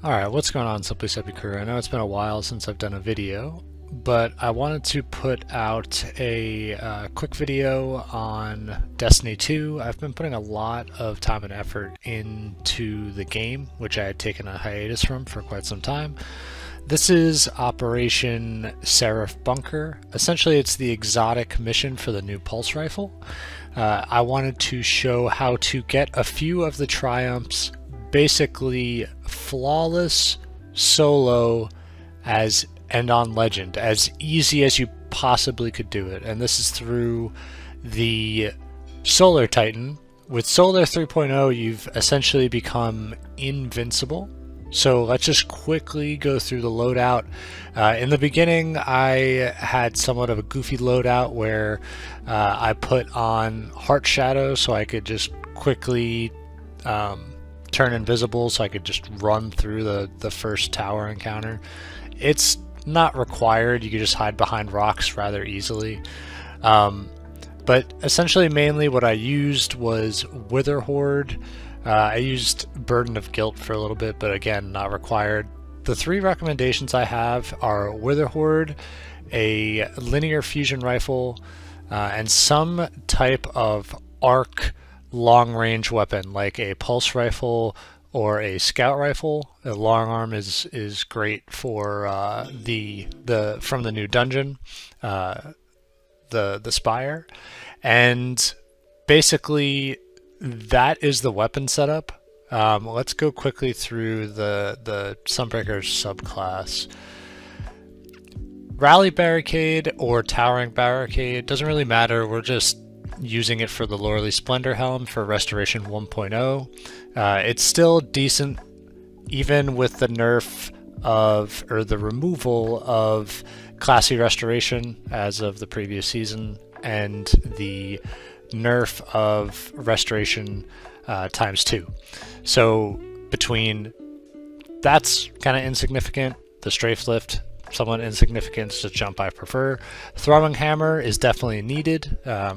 Alright, what's going on, SimplySepe crew? I know it's been a while since I've done a video, but I wanted to put out a quick video on Destiny 2. I've been putting a lot of time and effort into the game, which I had taken a hiatus from for quite some time. This is Operation Seraph Bunker. Essentially, it's the exotic mission for the new pulse rifle. I wanted to show how to get a few of the triumphs basically flawless solo and on legend, as easy as you possibly could do it. And this is through the Solar Titan. With Solar 3.0, you've essentially become invincible. So let's just quickly go through the loadout. In the beginning, I had somewhat of a goofy loadout where I put on Heart Shadow so I could just quickly turn invisible, so I could just run through the first tower encounter. It's not required, you can just hide behind rocks rather easily. But essentially mainly what I used was Wither Horde. I used Burden of Guilt for a little bit, but again, not required. The three recommendations I have are Wither Horde, a linear fusion rifle, and some type of arc long-range weapon like a pulse rifle or a scout rifle. A long arm is great for the from the new dungeon, the Spire, and basically that is the weapon setup. Let's go quickly through the Sunbreaker subclass. Rally Barricade or Towering Barricade, doesn't really matter, we're just using it for the Lordly Splendor Helm for Restoration 1.0. It's still decent even with the nerf of, or the removal of Classy Restoration as of the previous season, and the nerf of Restoration ×2. So between that's kind of insignificant, the Strafe Lift somewhat insignificant, it's a jump I prefer. Throwing Hammer is definitely needed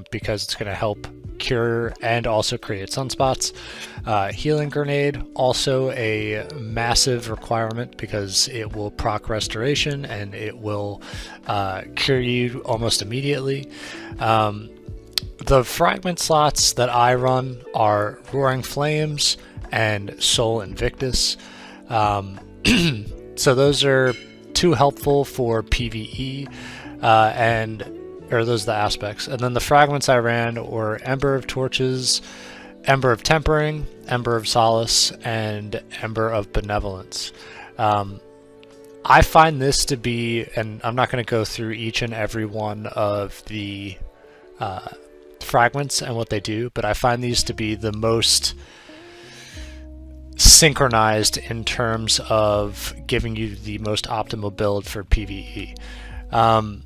because it's going to help cure and also create sunspots. Healing Grenade, also a massive requirement because it will proc Restoration and it will cure you almost immediately. The fragment slots that I run are Roaring Flames and Soul Invictus. So those are too helpful for PvE, or those are the aspects. And then the fragments I ran were Ember of Torches, Ember of Tempering, Ember of Solace, and Ember of Benevolence. I find this to be, and I'm not going to go through each and every one of the fragments and what they do, but I find these to be the most synchronized in terms of giving you the most optimal build for PvE. And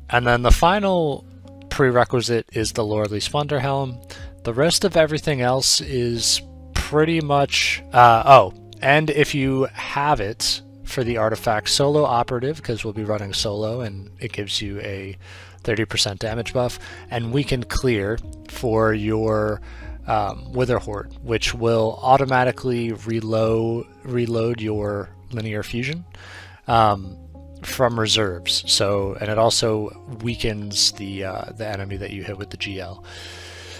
then the final prerequisite is the Lordly Splendor Helm. The rest of everything else is pretty much and if you have it for the artifact Solo Operative, because we'll be running solo and it gives you a 30% damage buff, and Weakened Clear for your Wither Horde, which will automatically reload your linear fusion from reserves. So, and it also weakens the enemy that you hit with the GL.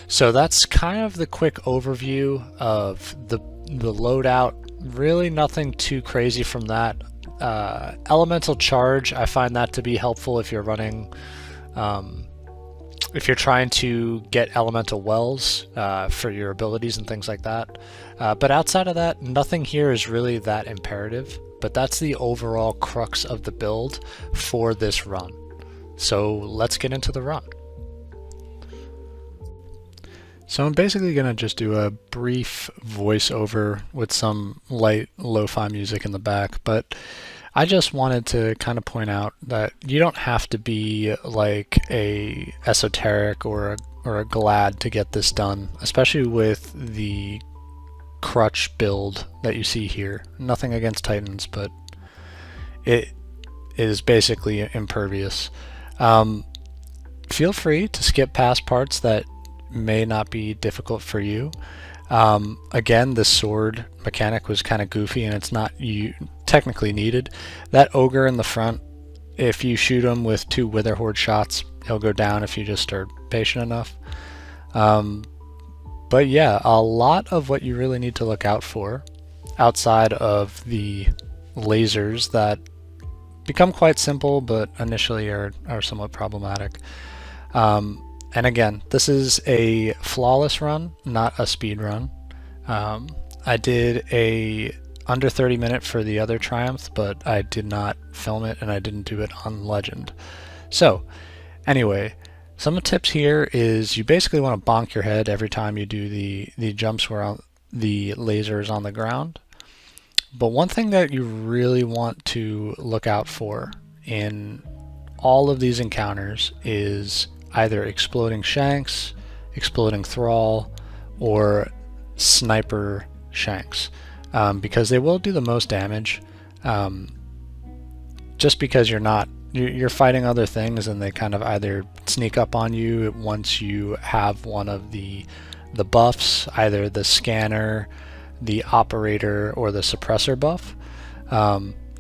So that's kind of the quick overview of the loadout. Really nothing too crazy from that. Elemental Charge, I find that to be helpful if you're running if you're trying to get elemental wells for your abilities and things like that. But outside of that, nothing here is really that imperative, but that's the overall crux of the build for this run. So let's get into the run. So I'm basically going to just do a brief voiceover with some light lo-fi music in the back, but I just wanted to kind of point out that you don't have to be like a esoteric or a glad to get this done, especially with the crutch build that you see here. Nothing against Titans, but it is basically impervious. Feel free to skip past parts that may not be difficult for you. Again, this sword mechanic was kind of goofy, and it's not technically needed. That ogre in the front, if you shoot him with 2 Wither Horde shots, he'll go down if you just are patient enough. But yeah, a lot of what you really need to look out for, outside of the lasers that become quite simple but initially are somewhat problematic. And again, this is a flawless run, not a speed run. I did a under 30 minute for the other Triumph, but I did not film it and I didn't do it on Legend. So anyway, some of the tips here is you basically want to bonk your head every time you do the jumps where the laser is on the ground. But one thing that you really want to look out for in all of these encounters is either exploding Shanks, exploding Thrall, or sniper Shanks, because they will do the most damage. Just because you're fighting other things and they kind of either sneak up on you once you have one of the buffs, either the scanner, the operator, or the suppressor buff.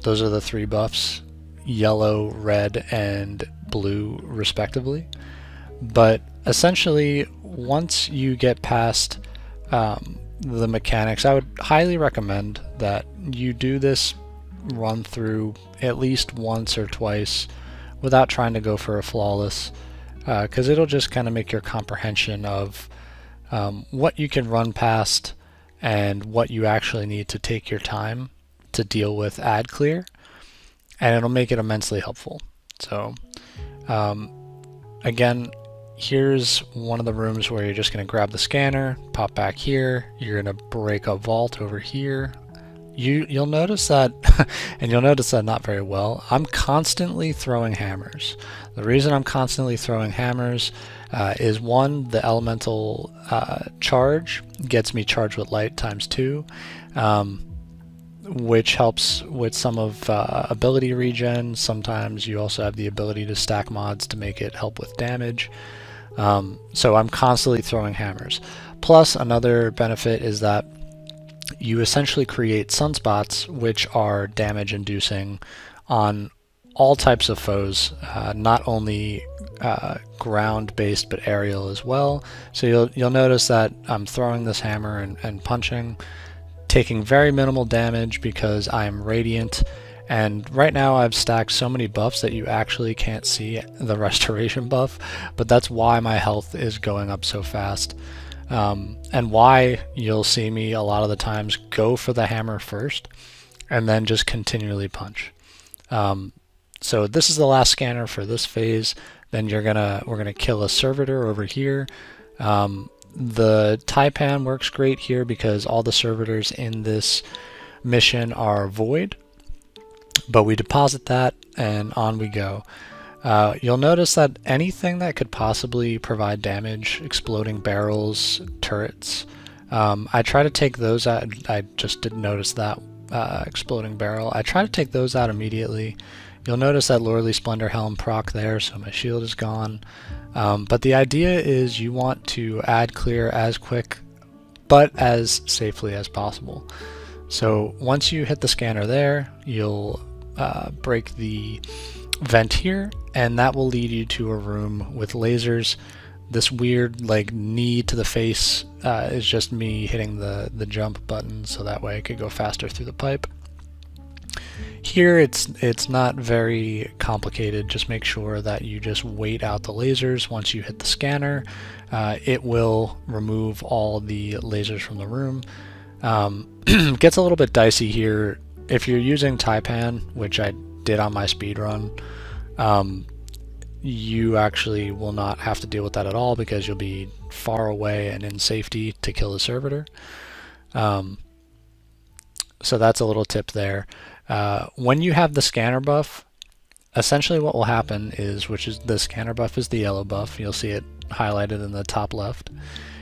Those are the 3 buffs, yellow, red, and blue respectively. But essentially, once you get past the mechanics, I would highly recommend that you do this run through at least once or twice without trying to go for a flawless, because it'll just kind of make your comprehension of what you can run past and what you actually need to take your time to deal with ad clear, and it'll make it immensely helpful. So again, here's one of the rooms where you're just going to grab the scanner, pop back here, you're going to break a vault over here. You'll notice that, and you'll notice that not very well, I'm constantly throwing hammers. The reason I'm constantly throwing hammers is 1, the elemental charge gets me charged with light ×2, which helps with some of ability regen. Sometimes you also have the ability to stack mods to make it help with damage. So I'm constantly throwing hammers. Plus, another benefit is that you essentially create sunspots, which are damage inducing on all types of foes, not only ground based but aerial as well. So you'll notice that I'm throwing this hammer and punching, taking very minimal damage because I am radiant, and right now I've stacked so many buffs that you actually can't see the restoration buff, but that's why my health is going up so fast. And why you'll see me a lot of the times go for the hammer first and then just continually punch. So this is the last scanner for this phase. Then we're gonna kill a servitor over here. The Taipan works great here because all the servitors in this mission are void, but we deposit that and on we go. You'll notice that anything that could possibly provide damage, exploding barrels, turrets, I try to take those out. I just didn't notice that exploding barrel. I try to take those out immediately. You'll notice that Lordly Splendor Helm proc there, so my shield is gone. But the idea is you want to add clear as quick but as safely as possible. So once you hit the scanner there, you'll break the vent here, and that will lead you to a room with lasers. This weird like knee to the face is just me hitting the jump button so that way I could go faster through the pipe. Here it's not very complicated. Just make sure that you just wait out the lasers. Once you hit the scanner, it will remove all the lasers from the room. Gets a little bit dicey here. If you're using Taipan, which I did on my speed run, you actually will not have to deal with that at all because you'll be far away and in safety to kill the servitor. So that's a little tip there. When you have the scanner buff, essentially what will happen is, which is the scanner buff is the yellow buff, you'll see it highlighted in the top left.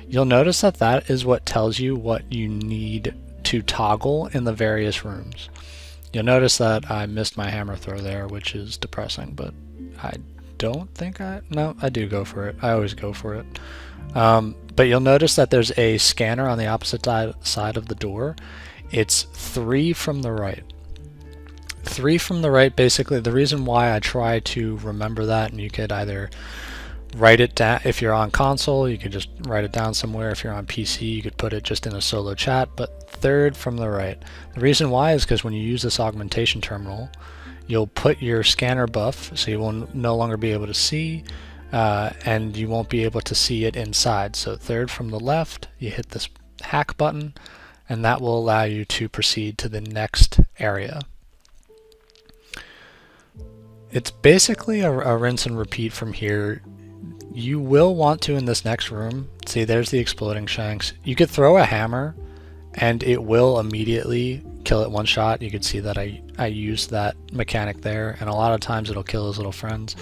You'll notice that that is what tells you what you need to toggle in the various rooms. You'll notice that I missed my hammer throw there, which is depressing, but I don't think no, I do go for it. I always go for it. But you'll notice that there's a scanner on the opposite side of the door. It's 3 from the right. 3 from the right, basically, the reason why I try to remember that, and you could either write it down, if you're on console, you could just write it down somewhere. If you're on PC, you could put it just in a solo chat, but 3rd from the right. The reason why is because when you use this augmentation terminal, you'll put your scanner buff, so you will no longer be able to see, and you won't be able to see it inside. So 3rd from the left, you hit this hack button, and that will allow you to proceed to the next area. It's basically a rinse and repeat from here. You will want to, in this next room, see there's the exploding shanks. You could throw a hammer and it will immediately kill it one shot. You could see that I used that mechanic there, and a lot of times it'll kill his little friends.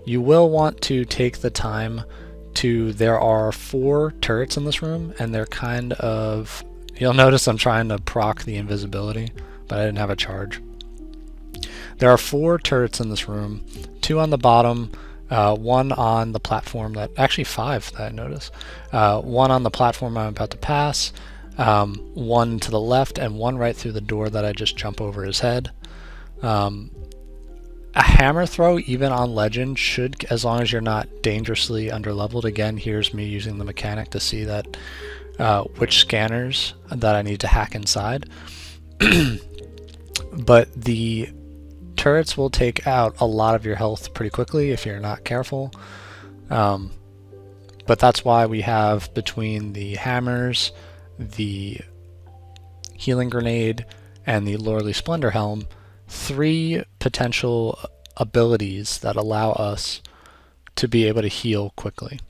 You will want to take the time to, there are 4 turrets in this room, and they're kind of, you'll notice I'm trying to proc the invisibility, but I didn't have a charge. There are 4 turrets in this room, 2 on the bottom, 1 on the platform, that actually 5 that I noticed. 1 on the platform I'm about to pass, 1 to the left, and 1 right through the door that I just jump over his head. A hammer throw, even on legend, should, as long as you're not dangerously underleveled. Again, here's me using the mechanic to see that which scanners that I need to hack inside. But the turrets will take out a lot of your health pretty quickly if you're not careful. But that's why we have, between the hammers, the healing grenade, and the Lordly Splendor Helm, 3 potential abilities that allow us to be able to heal quickly.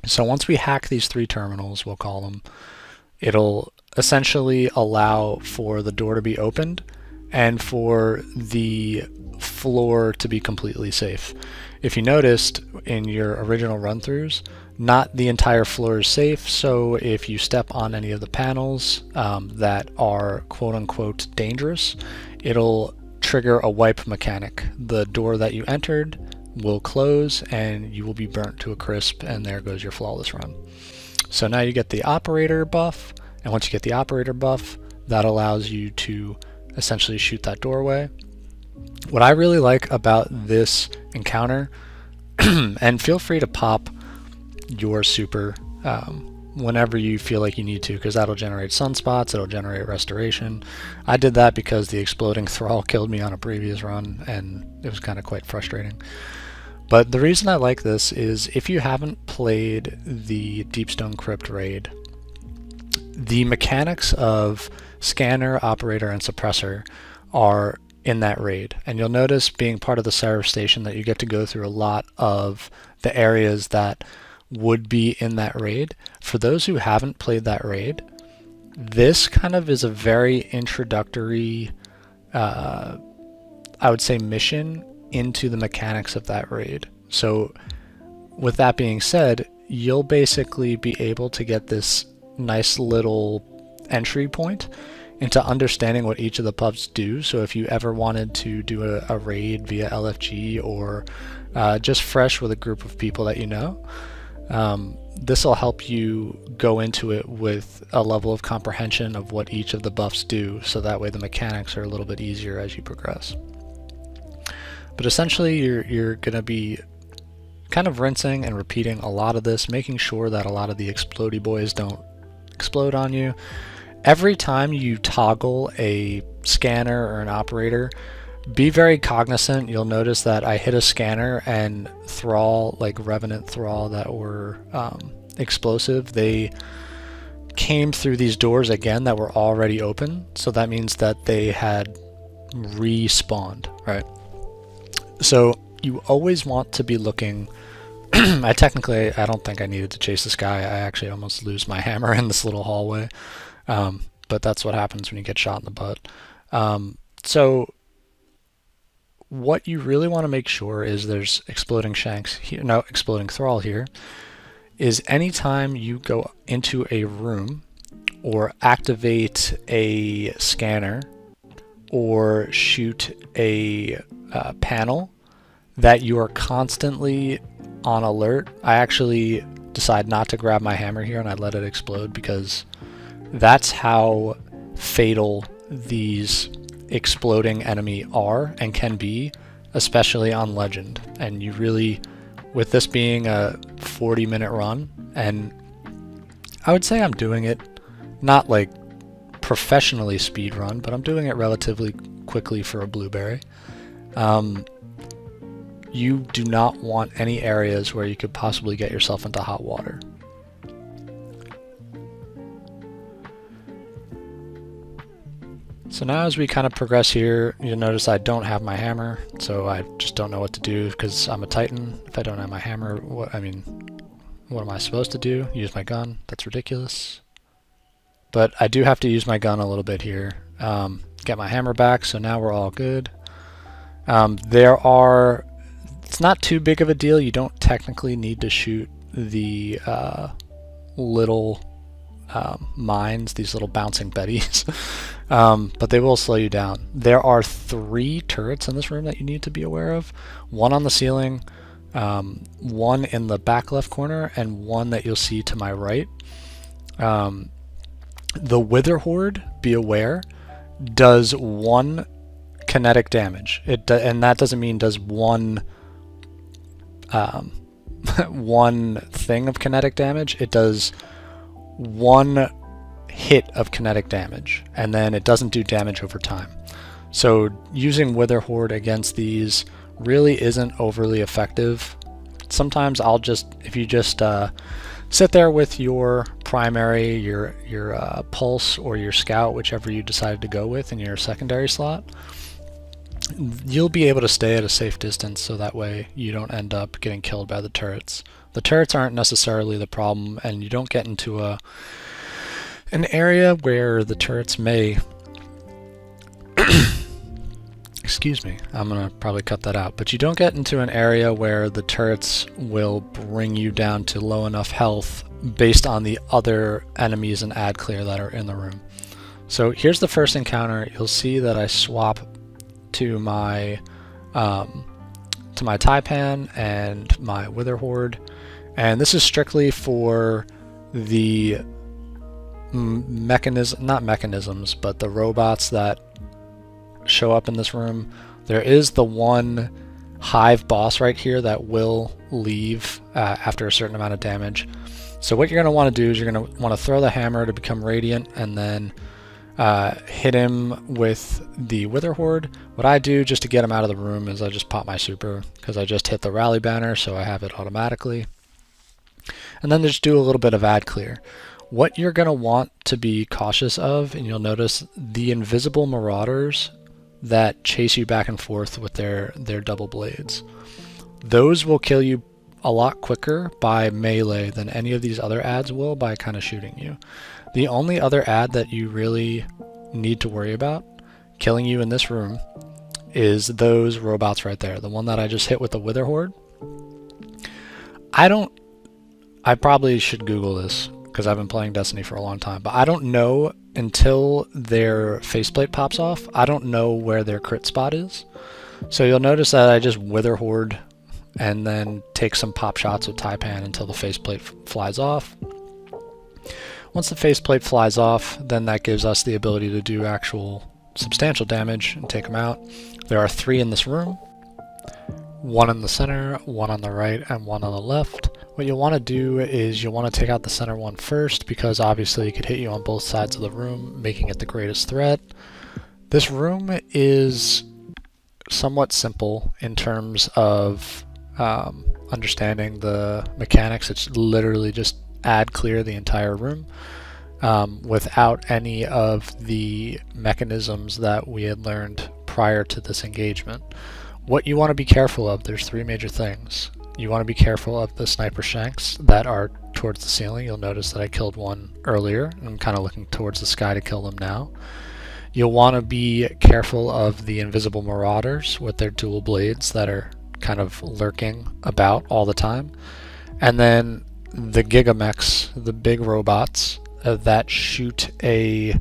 So once we hack these 3 terminals, we'll call them, it'll essentially allow for the door to be opened and for the floor to be completely safe. If you noticed in your original run-throughs, not the entire floor is safe, so if you step on any of the panels that are quote-unquote dangerous, it'll trigger a wipe mechanic. The door that you entered will close and you will be burnt to a crisp, and there goes your flawless run. So now you get the operator buff, and once you get the operator buff, that allows you to essentially shoot that doorway. What I really like about this encounter, and feel free to pop your super whenever you feel like you need to, because that'll generate sunspots, it'll generate restoration. I did that because the exploding thrall killed me on a previous run, and it was kind of quite frustrating. But the reason I like this is, if you haven't played the Deepstone Crypt raid, the mechanics of scanner, operator, and suppressor are in that raid. And you'll notice, being part of the Seraph station, that you get to go through a lot of the areas that would be in that raid. For those who haven't played that raid, this kind of is a very introductory, I would say, mission into the mechanics of that raid. So with that being said, you'll basically be able to get this nice little entry point into understanding what each of the pubs do. So if you ever wanted to do a raid via LFG, or just fresh with a group of people that you know, this will help you go into it with a level of comprehension of what each of the buffs do, so that way the mechanics are a little bit easier as you progress. But essentially you're going to be kind of rinsing and repeating a lot of this, making sure that a lot of the explodey boys don't explode on you. Every time you toggle a scanner or an operator, be very cognizant. You'll notice that I hit a scanner, and thrall, like Revenant thrall that were explosive, they came through these doors again that were already open, so that means that they had respawned, right? So you always want to be looking. I don't think I needed to chase this guy. I actually almost lose my hammer in this little hallway, but that's what happens when you get shot in the butt. So what you really want to make sure is, there's exploding shanks here, no, exploding thrall here, is anytime you go into a room or activate a scanner or shoot a panel, that you are constantly on alert. I actually decide not to grab my hammer here and I let it explode, because that's how fatal these exploding enemy are and can be, especially on Legend. And you really, with this being a 40-minute run, and I would say I'm doing it not like professionally speed run, but I'm doing it relatively quickly for a blueberry. You do not want any areas where you could possibly get yourself into hot water. So now as we kind of progress here, you'll notice I don't have my hammer, so I just don't know what to do because I'm a Titan. If I don't have my hammer, what am I supposed to do? Use my gun? That's ridiculous. But I do have to use my gun a little bit here. Get my hammer back, so now we're all good. It's not too big of a deal. You don't technically need to shoot the little mines, these little bouncing betties, but they will slow you down. There are 3 turrets in this room that you need to be aware of. One on the ceiling, one in the back left corner, and one that you'll see to my right. The Wither Horde, be aware, does 1 kinetic damage. And that doesn't mean does one thing of kinetic damage. It does 1 hit of kinetic damage, and then it doesn't do damage over time. So using Wither Horde against these really isn't overly effective. Sometimes if you just sit there with your primary, your pulse, or your scout, whichever you decided to go with in your secondary slot, you'll be able to stay at a safe distance, so that way you don't end up getting killed by the turrets. The turrets aren't necessarily the problem, and you don't get into an area where the turrets may excuse me, I'm gonna probably cut that out, but you don't get into an area where the turrets will bring you down to low enough health based on the other enemies and ad clear that are in the room. So here's the first encounter. You'll see that I swap to my Taipan and my Wither Horde, and this is strictly for the not mechanisms, but the robots that show up in this room. There is the one hive boss right here that will leave after a certain amount of damage. So what you're going to want to do is you're going to want to throw the hammer to become radiant, and then hit him with the Wither Horde. What I do just to get him out of the room is I just pop my super, because I just hit the rally banner, so I have it automatically. And then just do a little bit of ad clear. What you're going to want to be cautious of, and you'll notice the invisible marauders that chase you back and forth with their double blades. Those will kill you a lot quicker by melee than any of these other ads will by kind of shooting you. The only other ad that you really need to worry about killing you in this room is those robots right there. The one that I just hit with the Wither Horde. I probably should Google this because I've been playing Destiny for a long time, but I don't know until their faceplate pops off. I don't know where their crit spot is. So you'll notice that I just Wither Horde and then take some pop shots with Taipan until the faceplate flies off. Once the faceplate flies off, then that gives us the ability to do actual substantial damage and take them out. There are 3 in this room. 1 in the center, 1 on the right, and 1 on the left. What you'll want to do is you'll want to take out the center one first, because obviously it could hit you on both sides of the room, making it the greatest threat. This room is somewhat simple in terms of understanding the mechanics. It's literally just ad clear the entire room without any of the mechanisms that we had learned prior to this engagement. What you want to be careful of, there's 3 major things. You want to be careful of the sniper shanks that are towards the ceiling. You'll notice that I killed one earlier, and I'm kind of looking towards the sky to kill them now. You'll want to be careful of the invisible marauders with their dual blades that are kind of lurking about all the time. And then the gigamechs, the big robots that shoot a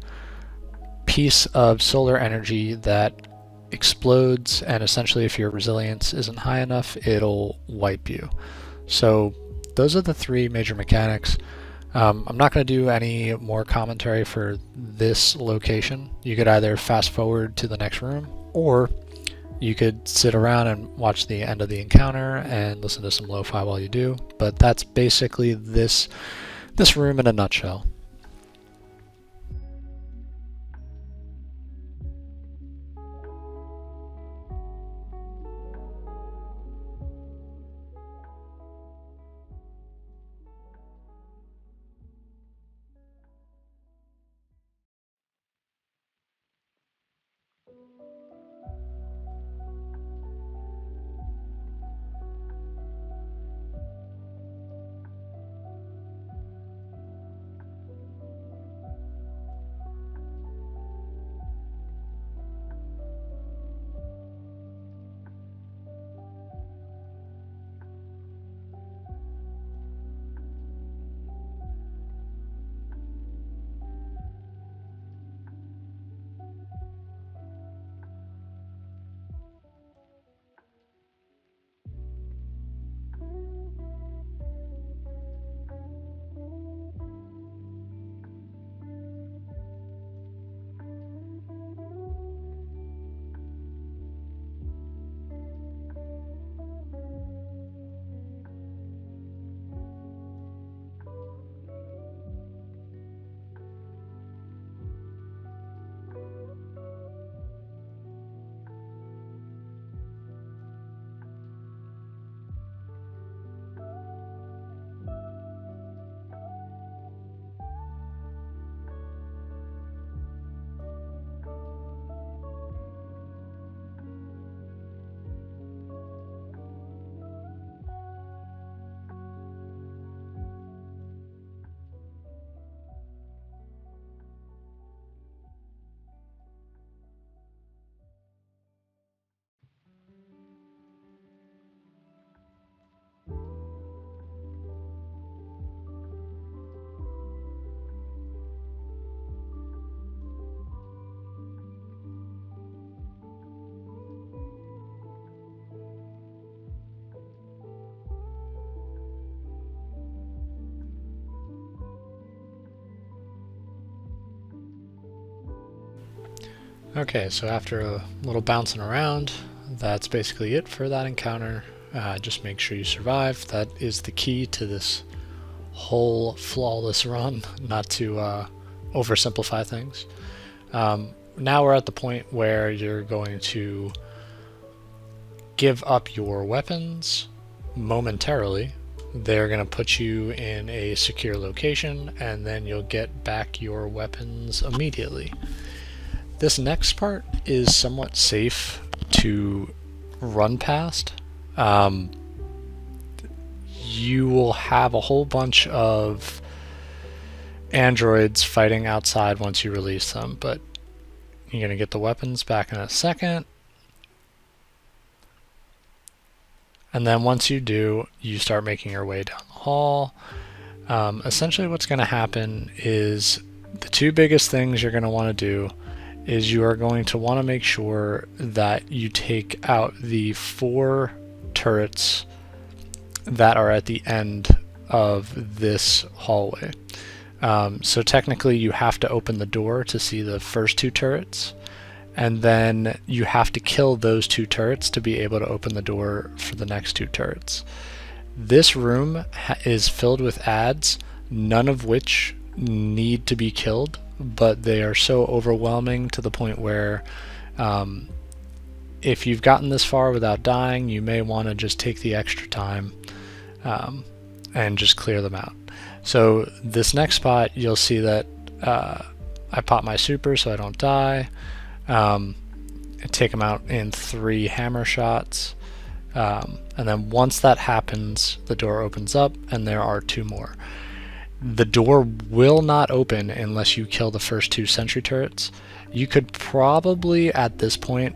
piece of solar energy that explodes, and essentially if your resilience isn't high enough, it'll wipe you. So those are the three major mechanics. I'm not going to do any more commentary for this location. You could either fast forward to the next room, or you could sit around and watch the end of the encounter and listen to some lo-fi while you do. But that's basically this room in a nutshell. Okay, so after a little bouncing around, that's basically it for that encounter. Just make sure you survive. That is the key to this whole flawless run, not to oversimplify things. Now we're at the point where you're going to give up your weapons momentarily. They're going to put you in a secure location, and then you'll get back your weapons immediately. This next part is somewhat safe to run past. You will have a whole bunch of androids fighting outside once you release them, but you're going to get the weapons back in a second. And then once you do, you start making your way down the hall. Essentially what's going to happen is the two biggest things you're going to want to do is you are going to want to make sure that you take out the 4 turrets that are at the end of this hallway. So technically you have to open the door to see the first 2 turrets, and then you have to kill those 2 turrets to be able to open the door for the next 2 turrets. This room is filled with ads, none of which need to be killed, but they are so overwhelming to the point where if you've gotten this far without dying, you may want to just take the extra time and just clear them out. So this next spot, you'll see that I pop my super so I don't die. I take them out in 3 hammer shots, and then once that happens, the door opens up and there are 2 more. The door will not open unless you kill the first 2 sentry turrets. You could probably at this point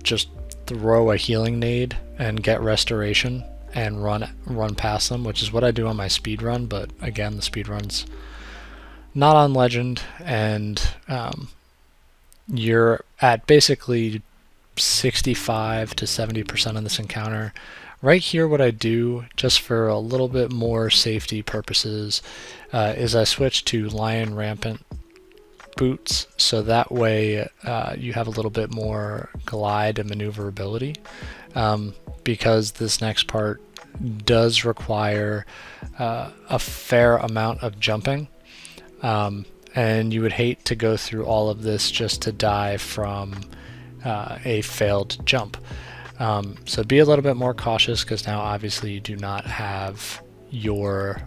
just throw a healing nade and get restoration and run past them, which is what I do on my speed run, but again, the speed run's not on legend, and you're at basically 65 to 70% of this encounter Right here, what I do, just for a little bit more safety purposes, is I switch to Lion Rampant boots, so that way you have a little bit more glide and maneuverability, because this next part does require a fair amount of jumping, and you would hate to go through all of this just to die from a failed jump. So be a little bit more cautious, because now obviously you do not have your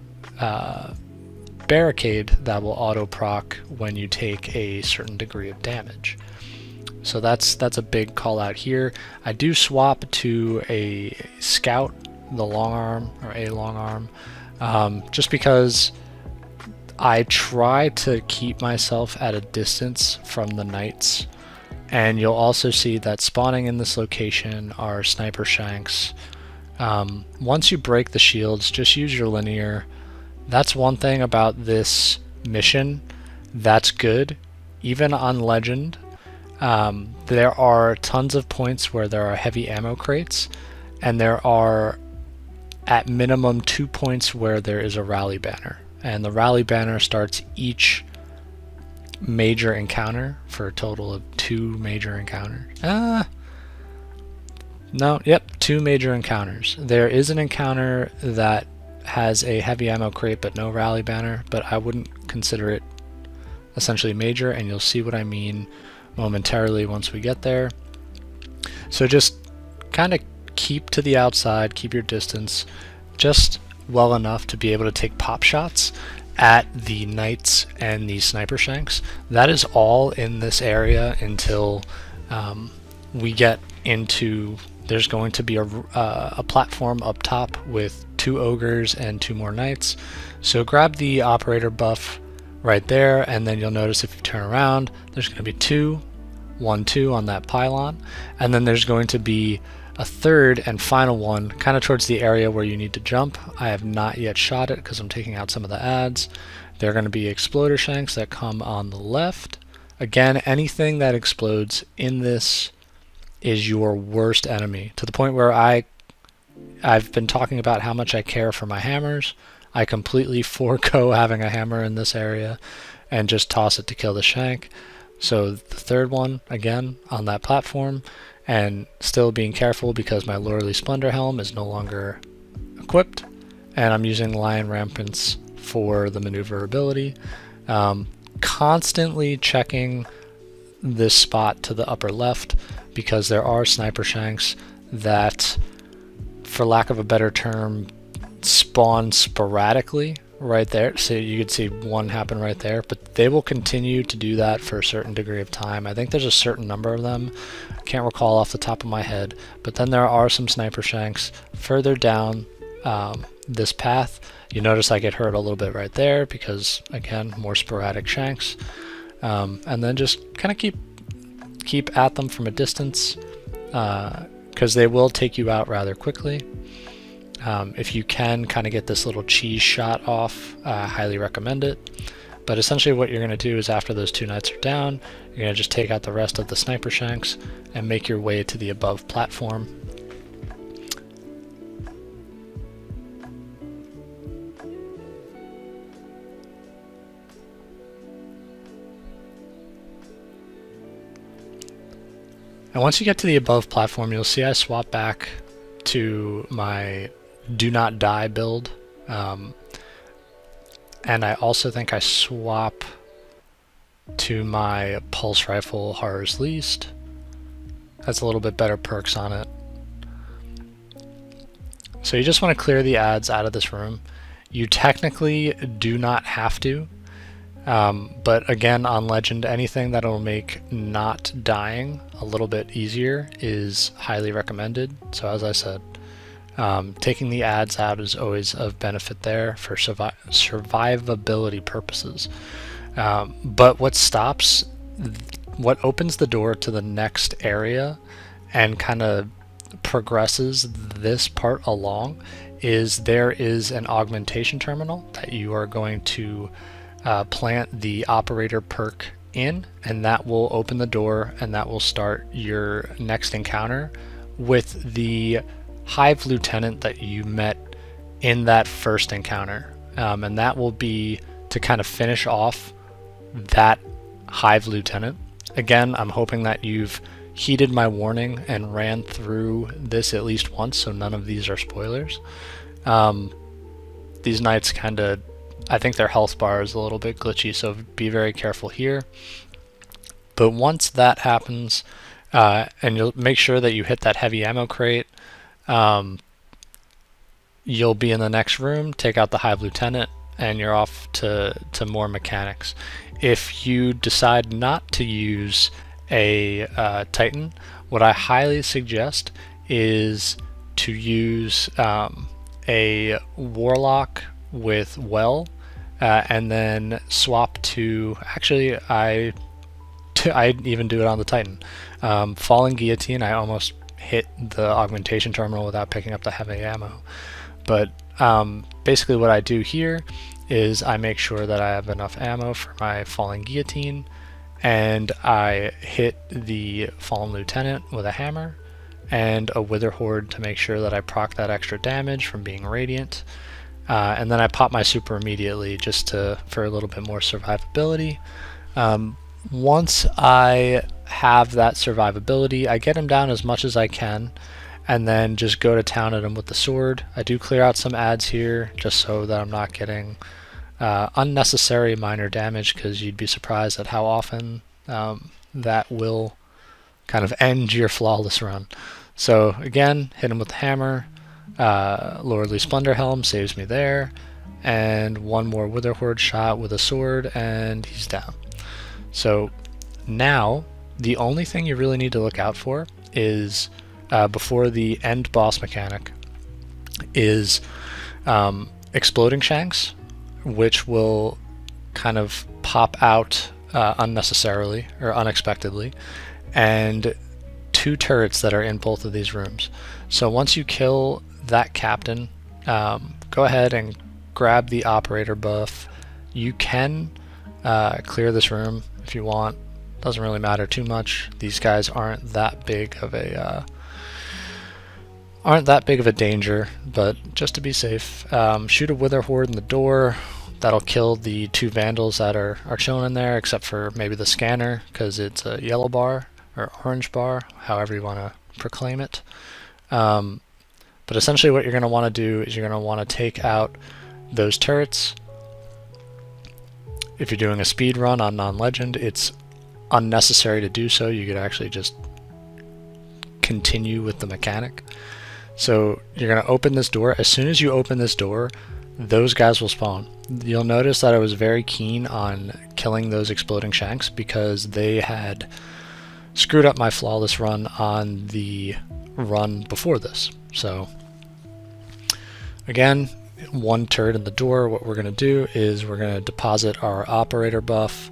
barricade that will auto proc when you take a certain degree of damage. So that's a big call out here. I do swap to a scout, the long arm, or a long arm, just because I try to keep myself at a distance from the knights. And you'll also see that spawning in this location are sniper shanks. Once you break the shields, just use your linear. That's one thing about this mission that's good. Even on Legend, there are tons of points where there are heavy ammo crates, and there are at minimum 2 points where there is a rally banner. And the rally banner starts each major encounter for a total of 2 major encounters. No, yep, 2 major encounters. There is an encounter that has a heavy ammo crate but no rally banner, but I wouldn't consider it essentially major, and you'll see what I mean momentarily once we get there. So just kind of keep to the outside, keep your distance just well enough to be able to take pop shots at the knights and the sniper shanks. That is all in this area until we get into, there's going to be a platform up top with 2 ogres and 2 more knights. So grab the operator buff right there, and then you'll notice if you turn around, there's going to be 2, 1, 2 on that pylon, and then there's going to be a third and final one kind of towards the area where you need to jump. I have not yet shot it because I'm taking out some of the ads. There are going to be exploder shanks that come on the left. Again, anything that explodes in this is your worst enemy, to the point where I've been talking about how much I care for my hammers. I completely forego having a hammer in this area and just toss it to kill the shank. So the third one, again, on that platform, and still being careful because my Lordly Splendor helm is no longer equipped, and I'm using Lion Rampants for the maneuverability. Constantly checking this spot to the upper left, because there are sniper shanks that, for lack of a better term, spawn sporadically right there. So you could see one happen right there, but they will continue to do that for a certain degree of time. I think there's a certain number of them. I can't recall off the top of my head, but then there are some sniper shanks further down this path. You notice I get hurt a little bit right there because, again, more sporadic shanks. And then just kind of keep at them from a distance, because they will take you out rather quickly. If you can kind of get this little cheese shot off, I highly recommend it. But essentially what you're going to do is, after those 2 knights are down, you're going to just take out the rest of the sniper shanks and make your way to the above platform. And once you get to the above platform, you'll see I swap back to my Do Not Die build. And I also think I swap to my Pulse Rifle Horror's Least. Has a little bit better perks on it. So you just want to clear the ads out of this room. You technically do not have to. But again, on Legend, anything that'll make not dying a little bit easier is highly recommended. So as I said, taking the ads out is always of benefit there for survivability purposes. But what opens the door to the next area and kind of progresses this part along is there is an augmentation terminal that you are going to plant the operator perk in, and that will open the door, and that will start your next encounter with the Hive Lieutenant that you met in that first encounter, and that will be to kind of finish off that Hive Lieutenant. Again, I'm hoping that you've heeded my warning and ran through this at least once, so none of these are spoilers. These knights kind of, I think their health bar is a little bit glitchy, so be very careful here. But once that happens, and you'll make sure that you hit that heavy ammo crate, you'll be in the next room, take out the Hive Lieutenant, and you're off to more mechanics. If you decide not to use a Titan, what I highly suggest is to use a Warlock with Well, and then swap to, actually I even do it on the Titan. Falling Guillotine, I almost hit the augmentation terminal without picking up the heavy ammo. But basically what I do here is I make sure that I have enough ammo for my Falling Guillotine, and I hit the Fallen Lieutenant with a hammer and a Wither Horde to make sure that I proc that extra damage from being radiant. And then I pop my super immediately just for a little bit more survivability. Once I have that survivability, I get him down as much as I can, and then just go to town at him with the sword. I do clear out some adds here just so that I'm not getting unnecessary minor damage, because you'd be surprised at how often that will kind of end your flawless run. So again, hit him with the hammer, Lordly Splendor Helm saves me there, and one more Wither Horde shot with a sword, and he's down. So now the only thing you really need to look out for is before the end boss mechanic is exploding shanks, which will kind of pop out unnecessarily or unexpectedly, and two turrets that are in both of these rooms. So once you kill that captain, go ahead and grab the operator buff. You can clear this room if you want. Doesn't really matter too much. These guys aren't that big of a danger, but just to be safe, shoot a Wither Horde in the door. That'll kill the two vandals that are chilling in there, except for maybe the scanner, because it's a yellow bar or orange bar, however you want to proclaim it. But essentially what you're going to want to do is you're going to want to take out those turrets. If you're doing a speed run on non-legend, it's unnecessary to do so. You could actually just continue with the mechanic. So you're going to open this door. As soon as you open this door, those guys will spawn. You'll notice that I was very keen on killing those exploding shanks because they had screwed up my flawless run on the run before this. So again, one turret in the door. What we're going to do is we're going to deposit our operator buff.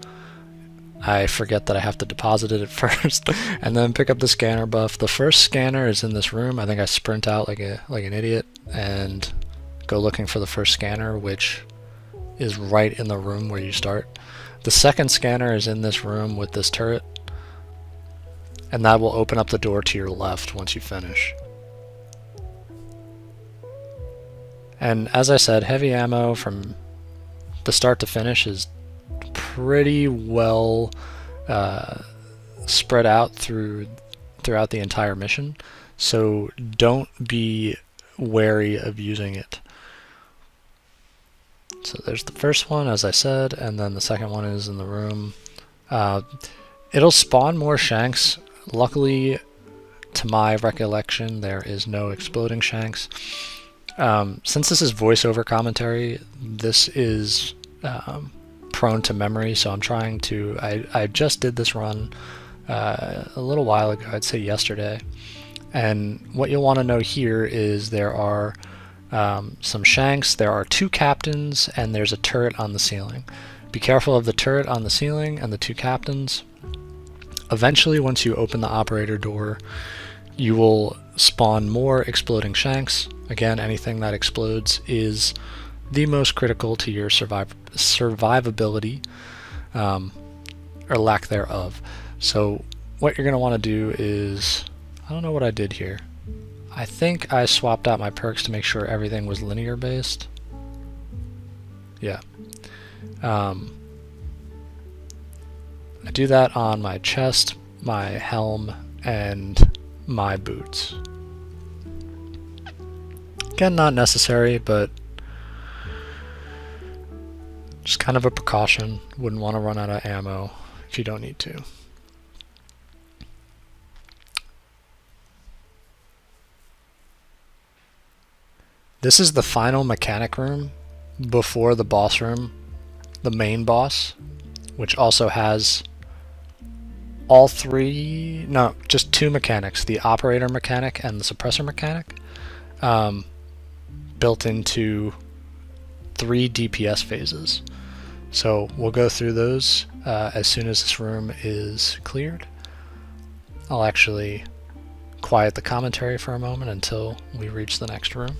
I forget that I have to deposit it at first, and then pick up the scanner buff. The first scanner is in this room. I think I sprint out like an idiot and go looking for the first scanner, which is right in the room where you start. The second scanner is in this room with this turret, and that will open up the door to your left once you finish. And as I said, heavy ammo from the start to finish is pretty well spread out throughout the entire mission, so don't be wary of using it. So there's the first one, as I said, and then the second one is in the room. It'll spawn more shanks. Luckily, to my recollection, there is no exploding shanks. Since this is voiceover commentary, this is prone to memory, so I'm trying to... I just did this run a little while ago, I'd say yesterday, and what you'll want to know here is there are some shanks, there are two captains, and there's a turret on the ceiling. Be careful of the turret on the ceiling and the two captains. Eventually, once you open the operator door, you will spawn more exploding shanks. Again, anything that explodes is the most critical to your survivability, or lack thereof. So what you're going to want to do is, I don't know what I did here. I think I swapped out my perks to make sure everything was linear based. Yeah. I do that on my chest, my helm, and my boots. Again, not necessary, but just kind of a precaution. Wouldn't want to run out of ammo if you don't need to. This is the final mechanic room before the boss room, the main boss, which also has all three, no, just two mechanics, the operator mechanic and the suppressor mechanic, built into 3 DPS phases. So we'll go through those as soon as this room is cleared. I'll actually quiet the commentary for a moment until we reach the next room.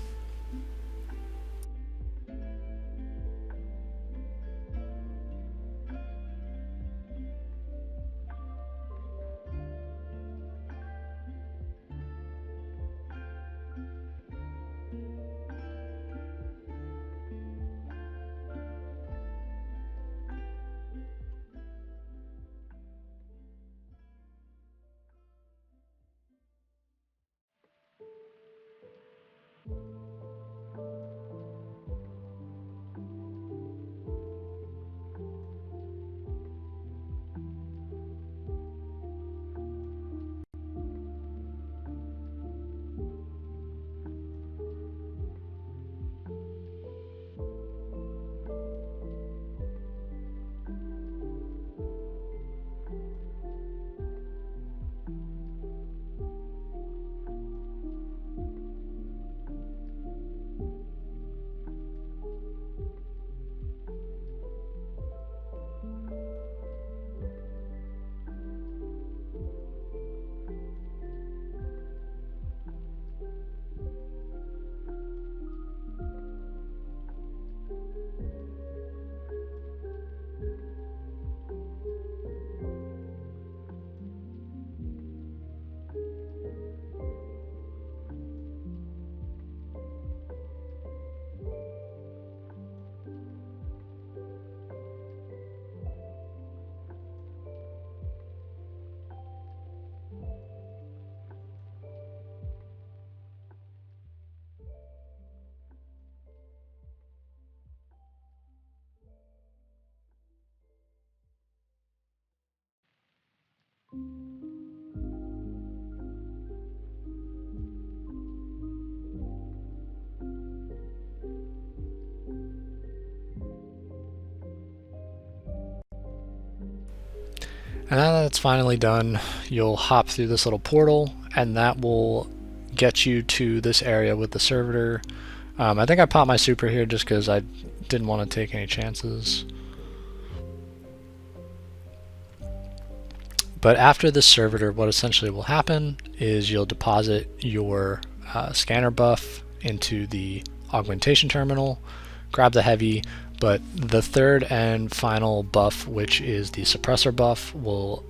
And now that it's finally done, you'll hop through this little portal, and that will get you to this area with the servitor. I think I popped my super here just because I didn't want to take any chances. But after this servitor, what essentially will happen is you'll deposit your scanner buff into the augmentation terminal, grab the heavy, but the third and final buff, which is the suppressor buff, will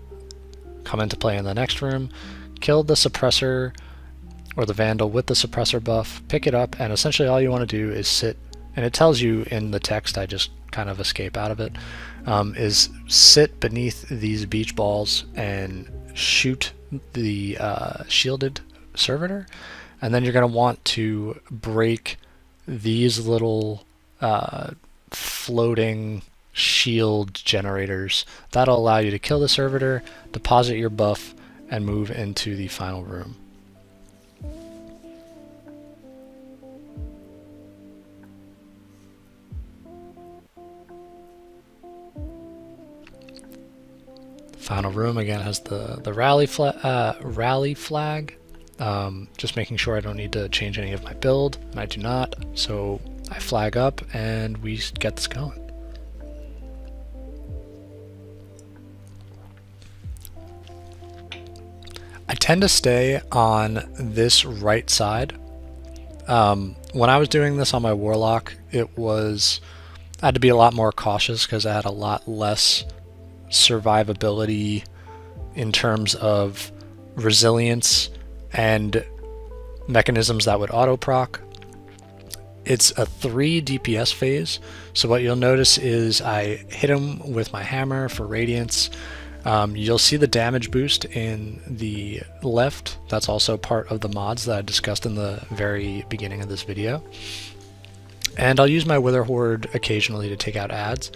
come into play in the next room. Kill the suppressor or the vandal with the suppressor buff, pick it up, and essentially all you want to do is sit, and it tells you in the text, I just kind of escape out of it, is sit beneath these beach balls and shoot the shielded servitor, and then you're going to want to break these little floating shield generators. That'll allow you to kill the servitor, deposit your buff, and move into the final room. Final room again has the rally flag. Just making sure I don't need to change any of my build, and I do not. So I flag up and we get this going. I tend to stay on this right side. When I was doing this on my warlock, I had to be a lot more cautious because I had a lot less survivability in terms of resilience and mechanisms that would auto proc. It's a 3 DPS phase, so what you'll notice is I hit him with my hammer for radiance. You'll see the damage boost in the left. That's also part of the mods that I discussed in the very beginning of this video. And I'll use my Wither Horde occasionally to take out ads.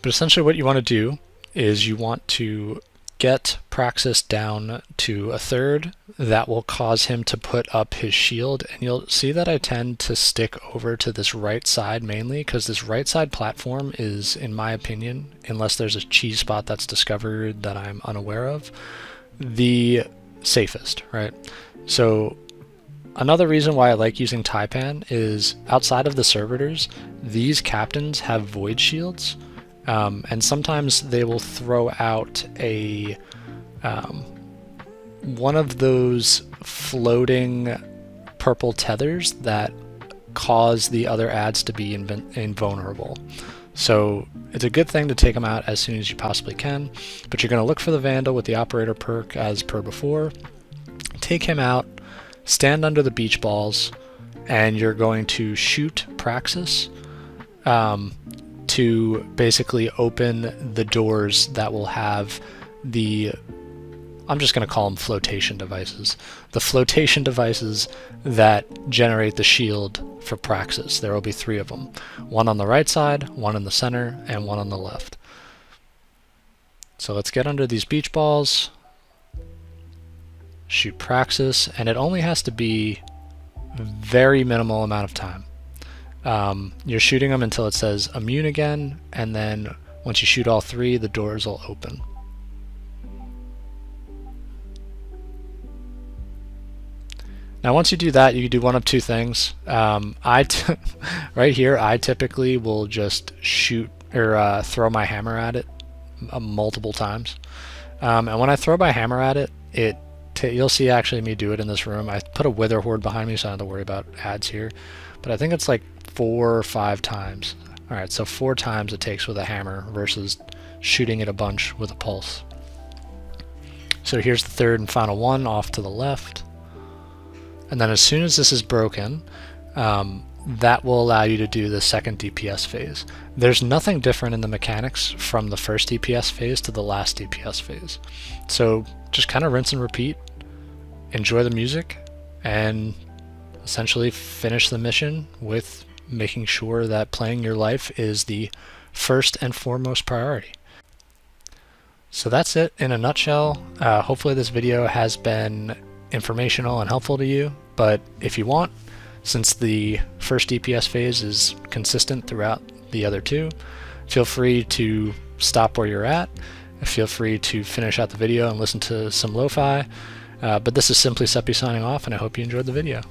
But essentially what you want to do is you want to get Praxis down to a third. That will cause him to put up his shield, and you'll see that I tend to stick over to this right side mainly because this right side platform is, in my opinion, unless there's a cheese spot that's discovered that I'm unaware of, the safest, right? So another reason why I like using Taipan is outside of the servitors, these captains have void shields. And sometimes they will throw out a one of those floating purple tethers that cause the other ads to be invulnerable. So it's a good thing to take them out as soon as you possibly can, but you're going to look for the Vandal with the Operator perk as per before, take him out, stand under the beach balls, and you're going to shoot Praxis to basically open the doors that will have the, I'm just going to call them flotation devices, the flotation devices that generate the shield for Praxis. There will be 3 of them. One on the right side, one in the center, and one on the left. So let's get under these beach balls, shoot Praxis, and it only has to be a very minimal amount of time. You're shooting them until it says immune again, and then once you shoot all 3, the doors will open. Now once you do that, you can do one of 2 things. Right here, I typically will just shoot or throw my hammer at it multiple times. And when I throw my hammer at it, you'll see actually me do it in this room. I put a Wither Horde behind me so I don't have to worry about ads here. But I think it's like 4 or 5 times. Alright, so 4 times it takes with a hammer versus shooting it a bunch with a pulse. So here's the third and final one off to the left. And then as soon as this is broken, that will allow you to do the second DPS phase. There's nothing different in the mechanics from the first DPS phase to the last DPS phase. So just kind of rinse and repeat, enjoy the music, and essentially finish the mission with making sure that playing your life is the first and foremost priority. So that's it in a nutshell. Hopefully this video has been informational and helpful to you, but if you want, since the first DPS phase is consistent throughout the other 2, feel free to stop where you're at. Feel free to finish out the video and listen to some Lofi. But this is SimplySepe signing off, and I hope you enjoyed the video.